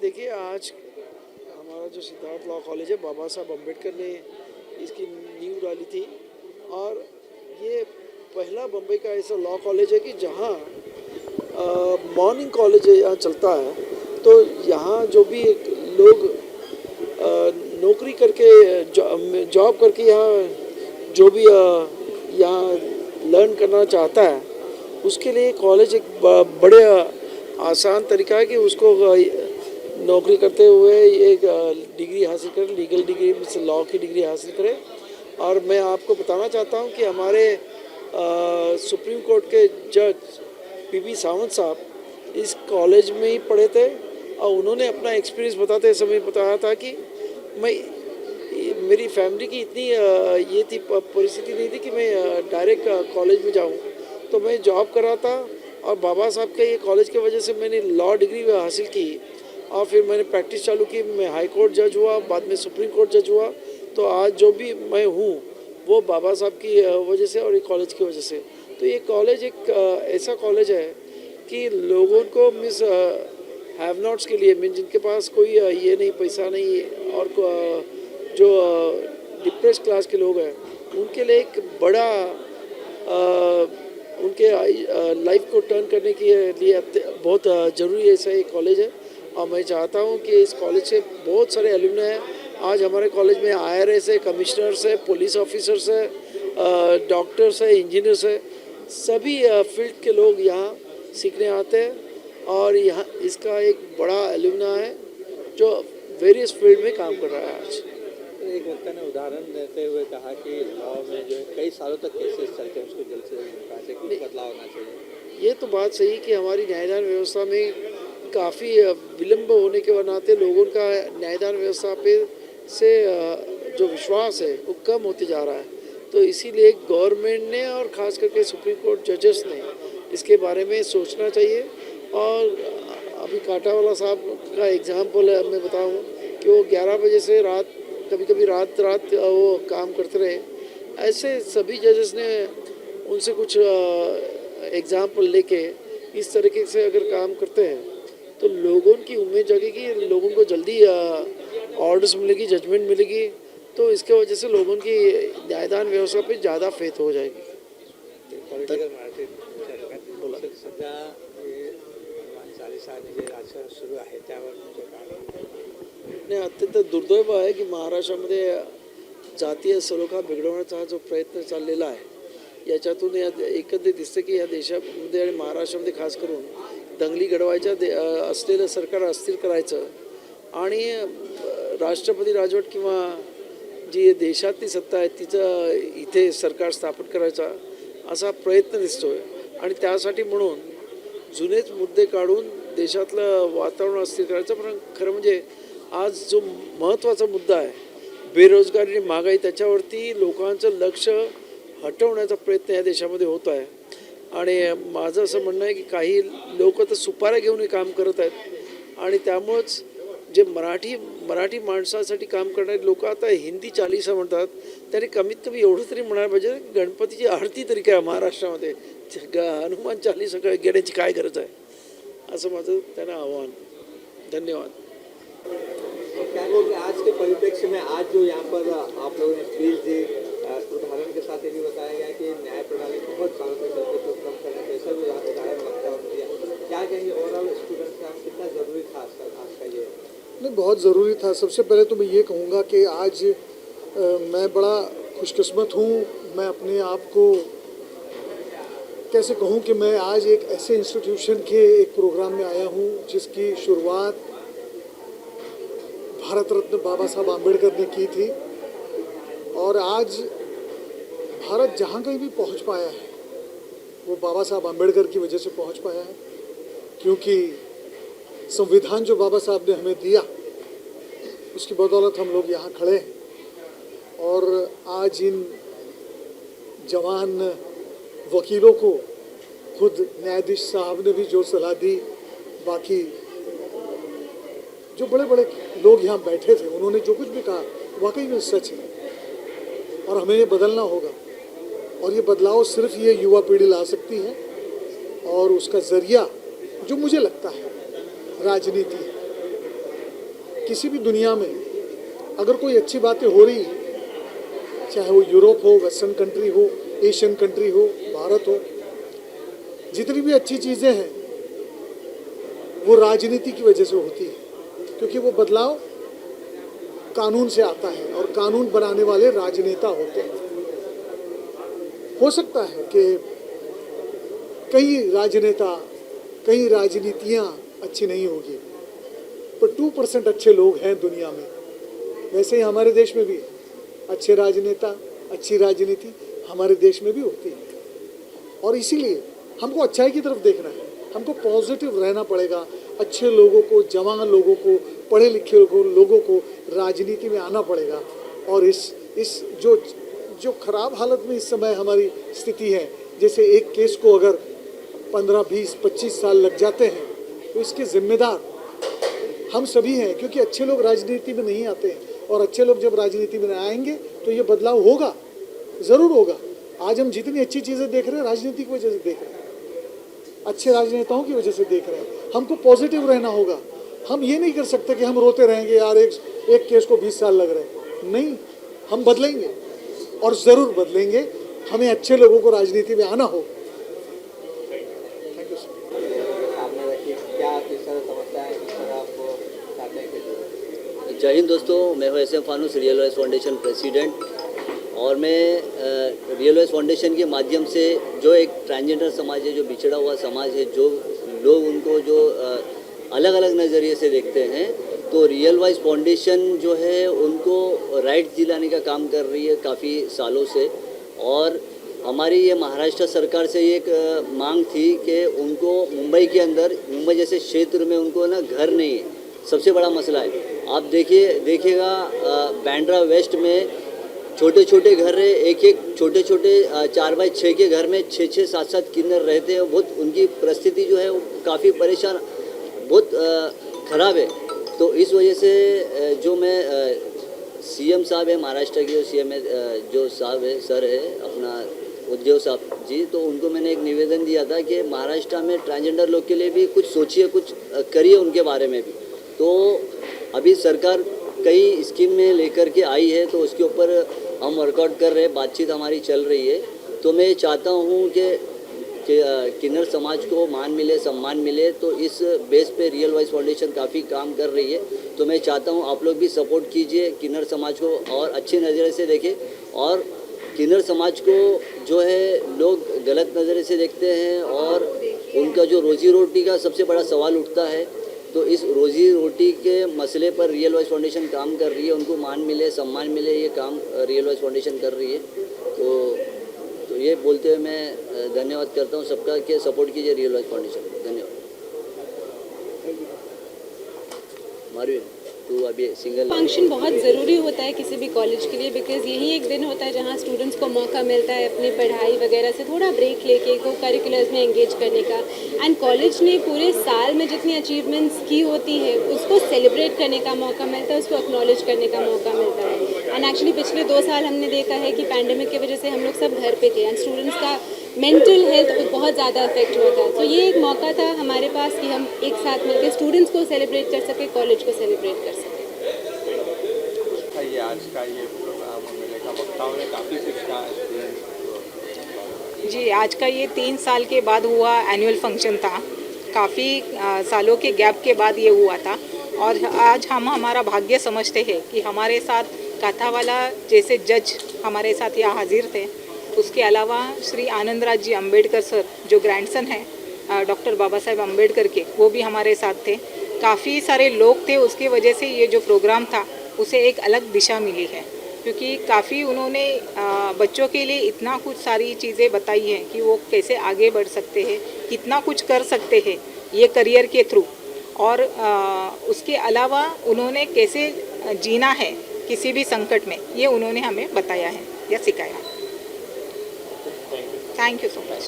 देखिए आज हमारा जो सिद्धार्थ लॉ कॉलेज है, बाबा साहब अम्बेडकर ने इसकी नींव डाली थी। और ये पहला बम्बई का ऐसा लॉ कॉलेज है कि जहाँ मॉर्निंग कॉलेज यहाँ चलता है। तो यहाँ जो भी लोग नौकरी करके जॉब करके यहाँ जो भी यहाँ लर्न करना चाहता है, उसके लिए कॉलेज एक बड़े आसान तरीका है कि उसको नौकरी करते हुए एक डिग्री हासिल करें, लीगल डिग्री में लॉ की डिग्री हासिल करें। और मैं आपको बताना चाहता हूँ कि हमारे सुप्रीम कोर्ट के जज पीबी सावंत साहब इस कॉलेज में ही पढ़े थे और उन्होंने अपना एक्सपीरियंस बताते समय बताया था कि मेरी फैमिली की इतनी ये थी परिस्थिति नहीं थी कि मैं डायरेक्ट कॉलेज में जाऊँ, तो मैं जॉब कर रहा था और बाबा साहब के ये कॉलेज की वजह से मैंने लॉ डिग्री हासिल की और फिर मैंने प्रैक्टिस चालू की। मैं हाई कोर्ट जज हुआ, बाद में सुप्रीम कोर्ट जज हुआ। तो आज जो भी मैं हूँ वो बाबा साहब की वजह से और ये कॉलेज की वजह से। तो ये कॉलेज एक ऐसा कॉलेज है कि लोगों को मिस हैव नॉट्स के लिए, मीन जिनके पास कोई ये नहीं, पैसा नहीं, और जो डिप्रेस क्लास के लोग हैं उनके लिए एक बड़ा उनके लाइफ को टर्न करने के लिए बहुत ज़रूरी ऐसा एक कॉलेज है। और मैं चाहता हूँ कि इस कॉलेज से बहुत सारे एलुमनी हैं। आज हमारे कॉलेज में IRS है, कमिश्नर्स है, पुलिस ऑफिसर्स है, डॉक्टर्स है, इंजीनियर्स है, सभी फील्ड के लोग यहाँ सीखने आते हैं। और यहाँ इसका एक बड़ा एलुमना है जो वेरियस फील्ड में काम कर रहा है आज। एक वक्ता ने उदाहरण देते हुए कहा कि लॉ में जो है कई सालों तक केसेस चलते हैं, उसको जल्द से जल्द निपटा से कुछ बदलाव होना चाहिए। ये तो बात सही कि हमारी न्यायदान व्यवस्था में काफ़ी विलम्ब होने के नाते लोगों का न्यायदान व्यवस्था पे से जो विश्वास है वो कम होते जा रहा है। तो इसीलिए गवर्नमेंट ने और ख़ास करके सुप्रीम कोर्ट जजेस ने इसके बारे में सोचना चाहिए। और अभी कांटावाला साहब का एग्जाम्पल मैं बताऊं कि वो 11 बजे से रात, कभी कभी रात वो काम करते रहे। ऐसे सभी जजेस ने उनसे कुछ एग्जाम्पल लेके इस तरीके से अगर काम करते हैं तो लोगों की उम्मीद जगेगी, लोगों को जल्दी ऑर्डर्स मिलेगी, जजमेंट मिलेगी। तो इसके वजह से लोगों की न्यायदान व्यवस्था पे ज़्यादा फेथ हो जाएगी। सध्या चालिसाने जे राजकारण सुरू आहे त्यावर तुमचं काय? नाही, अत्यंत दुर्दैव आहे की महाराष्ट्रामध्ये जातीय सलोखा बिघडवण्याचा हा जो प्रयत्न चाललेला आहे, याच्यातून एकंदरीत दिसतं की या देशामध्ये आणि महाराष्ट्रामध्ये खास करून दंगली घडवायच्या असलेलं सरकार अस्थिर करायचं आणि राष्ट्रपती राजवट किंवा जी देशातली सत्ता आहे तिचं इथे सरकार स्थापन करायचा असा प्रयत्न दिसतोय। आणि त्यासाठी म्हणून जुनेच मुद्दे काढून देशातलं वातावरण अस्थिर करायचं। पण खरं म्हणजे आज जो महत्त्वाचा मुद्दा आहे बेरोजगारी आणि महागाई, त्याच्यावरती लोकांचं लक्ष हटवण्याचा प्रयत्न या देशामध्ये होत आहे। आणि माझं असं म्हणणं आहे की काही लोक तर सुपाऱ्या घेऊन काम करत आहेत आणि त्यामुळेच जे मराठी माणसासाठी काम करणारे लोक आता हिंदी चालीसा म्हणतात, त्याने कमीत कमी एवढं तरी म्हणायला पाहिजे की गणपतीची आरती तरी काय महाराष्ट्रामध्ये, हनुमान चालीसा घेण्याची काय गरज आहे, असं माझं त्यांना आव्हान। धन्यवाद। क्या बोलते आज के परिप्रेक्ष्य में आज जो यहाँ पर आप लोगों ने स्पीच दी, उदाहरण के साथ ये भी बताया गया कि न्याय प्रणाली बहुत सालों तक चलते तो कम करना चाहिए, सब उदाहरण वक्ताओं ने दिया। क्या कहेंगे ओवरऑल स्टूडेंट्स का कितना ज़रूरी था आज का ये? नहीं, बहुत ज़रूरी था। सबसे पहले तो मैं ये कहूँगा कि आज मैं बड़ा खुशकिस्मत हूँ। मैं अपने आप को कैसे कहूँ कि मैं आज एक ऐसे इंस्टीट्यूशन के एक प्रोग्राम में आया हूँ जिसकी शुरुआत भारत रत्न बाबा साहब आम्बेडकर ने की थी। और आज भारत जहाँ कहीं भी पहुँच पाया है वो बाबा साहब आम्बेडकर की वजह से पहुँच पाया है, क्योंकि संविधान जो बाबा साहब ने हमें दिया उसकी बदौलत हम लोग यहाँ खड़े हैं। और आज इन जवान वकीलों को खुद न्यायाधीश साहब ने भी जो सलाह दी, बाकी जो बड़े बड़े लोग यहाँ बैठे थे उन्होंने जो कुछ भी कहा वाकई में सच है। और हमें ये बदलना होगा और ये बदलाव सिर्फ ये युवा पीढ़ी ला सकती है। और उसका ज़रिया जो मुझे लगता है राजनीति है। किसी भी दुनिया में अगर कोई अच्छी बातें हो रही है, चाहे वो यूरोप हो, वेस्टर्न कंट्री हो, एशियन कंट्री हो, भारत हो, जितनी भी अच्छी चीज़ें हैं वो राजनीति की वजह से होती है, क्योंकि वो बदलाव कानून से आता है और कानून बनाने वाले राजनेता होते हैं। हो सकता है कि कई राजनेता, कई राजनीतियाँ अच्छी नहीं होगी, पर 2% अच्छे लोग हैं दुनिया में। वैसे ही हमारे देश में भी अच्छे राजनेता, अच्छी राजनीति हमारे देश में भी होती है, और इसीलिए हमको अच्छाई की तरफ देखना है, हमको पॉजिटिव रहना पड़ेगा। अच्छे लोगों को, जवान लोगों को, पढ़े लिखे लोगों को राजनीति में आना पड़ेगा। और इस जो खराब हालत में इस समय हमारी स्थिति है, जैसे एक केस को अगर 15, 20, 25 साल लग जाते हैं, तो इसके जिम्मेदार हम सभी हैं, क्योंकि अच्छे लोग राजनीति में नहीं आते हैं। और अच्छे लोग जब राजनीति में आएंगे तो ये बदलाव होगा, ज़रूर होगा। आज हम जितनी अच्छी चीज़ें देख रहे हैं राजनीति की वजह से देख रहे हैं, अच्छे राजनेताओं की वजह से देख रहे हैं। हमको पॉजिटिव रहना होगा। हम ये नहीं कर सकते कि हम रोते रहेंगे यार एक केस को 20 साल लग रहे हैं। नहीं, हम बदलेंगे और ज़रूर बदलेंगे। हमें अच्छे लोगों को राजनीति में आना हो। Thank you sir. सामने रखिए, क्या किस तरह समस्या है, किस तरह आपको चाहते हैं कि जय हिंद दोस्तों, मैं हूँ SM Fanoos, real voice foundation president. और मैं रियल वॉइस फाउंडेशन के माध्यम से जो एक ट्रांसजेंडर समाज है, जो बिछड़ा हुआ समाज है, जो लोग उनको जो अलग अलग नज़रिए से देखते हैं, तो रियल वॉइस फाउंडेशन जो है उनको राइट्स दिलाने का काम कर रही है काफ़ी सालों से। और हमारी ये महाराष्ट्र सरकार से एक मांग थी कि उनको मुंबई के अंदर, मुंबई जैसे क्षेत्र में उनको ना घर नहीं है, सबसे बड़ा मसला है। आप देखिएगा बांद्रा वेस्ट में छोटे छोटे घर है, एक छोटे 4x6 के घर में 6-6, 7-7 किन्नर रहते हैं। बहुत उनकी परिस्थिति जो है वो काफ़ी परेशान, बहुत ख़राब है। तो इस वजह से जो मैं CM साहब है महाराष्ट्र के, जो CM जो साहब है, सर है अपना उद्धव साहब जी, तो उनको मैंने एक निवेदन दिया था कि महाराष्ट्र में ट्रांसजेंडर लोग के लिए भी कुछ सोचिए, कुछ करिए उनके बारे में भी। तो अभी सरकार कई स्कीम में लेकर के आई है, तो उसके ऊपर हम वर्कआउट कर रहे हैं, बातचीत हमारी चल रही है। तो मैं चाहता हूँ कि किन्नर समाज को मान मिले, सम्मान मिले, तो इस बेस पे रियल वॉइस फाउंडेशन काफ़ी काम कर रही है। तो मैं चाहता हूँ आप लोग भी सपोर्ट कीजिए किन्नर समाज को और अच्छी नज़र से देखें। और किन्नर समाज को जो है लोग गलत नज़र से देखते हैं और उनका जो रोजी रोटी का सबसे बड़ा सवाल उठता है, तो इस रोजी रोटी के मसले पर रियल वॉइस फाउंडेशन काम कर रही है। उनको मान मिले, सम्मान मिले, ये काम रियल वॉइस फाउंडेशन कर रही है। तो ये बोलते हुए मैं धन्यवाद करता हूँ सबका कि सपोर्ट कीजिए रियल वॉइस फाउंडेशन। धन्यवाद। मारू तो अभी सिंगल फंक्शन बहुत ज़रूरी होता है किसी भी कॉलेज के लिए, बिकॉज यही एक दिन होता है जहाँ स्टूडेंट्स को मौका मिलता है अपनी पढ़ाई वगैरह से थोड़ा ब्रेक लेके को करिकुलर्स में एंगेज करने का। एंड कॉलेज ने पूरे साल में जितनी अचीवमेंट्स की होती है उसको सेलिब्रेट करने का मौका मिलता है, उसको एक्नॉलेज करने का मौका मिलता है। एंड एक्चुअली पिछले 2 साल हमने देखा है कि पैंडेमिक की वजह से हम लोग सब घर पे थे एंड स्टूडेंट्स का मेंटल हेल्थ बहुत ज़्यादा अफेक्ट होता है। तो ये एक मौका था हमारे पास कि हम एक साथ मिलकर स्टूडेंट्स को सेलिब्रेट कर सके, कॉलेज को सेलिब्रेट कर सके। ये आज का ये प्रोग्राम मेले का वक्ताओं ने काफ़ी कुछ कहा जी। आज का ये 3 साल के बाद हुआ एनुअल फंक्शन था, काफ़ी सालों के गैप के बाद ये हुआ था। और आज हम हमारा भाग्य समझते हैं कि हमारे साथ कथावाला जैसे जज हमारे साथ यहाँ हाजिर थे। उसके अलावा श्री आनंदराज जी अम्बेडकर सर जो ग्रैंडसन हैं डॉक्टर बाबा साहेब अम्बेडकर के, वो भी हमारे साथ थे। काफ़ी सारे लोग थे, उसकी वजह से ये जो प्रोग्राम था उसे एक अलग दिशा मिली है, क्योंकि काफ़ी उन्होंने बच्चों के लिए इतना कुछ सारी चीज़ें बताई हैं कि वो कैसे आगे बढ़ सकते हैं, कितना कुछ कर सकते हैं ये करियर के थ्रू। और उसके अलावा उन्होंने कैसे जीना है किसी भी संकट में, ये उन्होंने हमें बताया है या सिखाया। Thank you so much.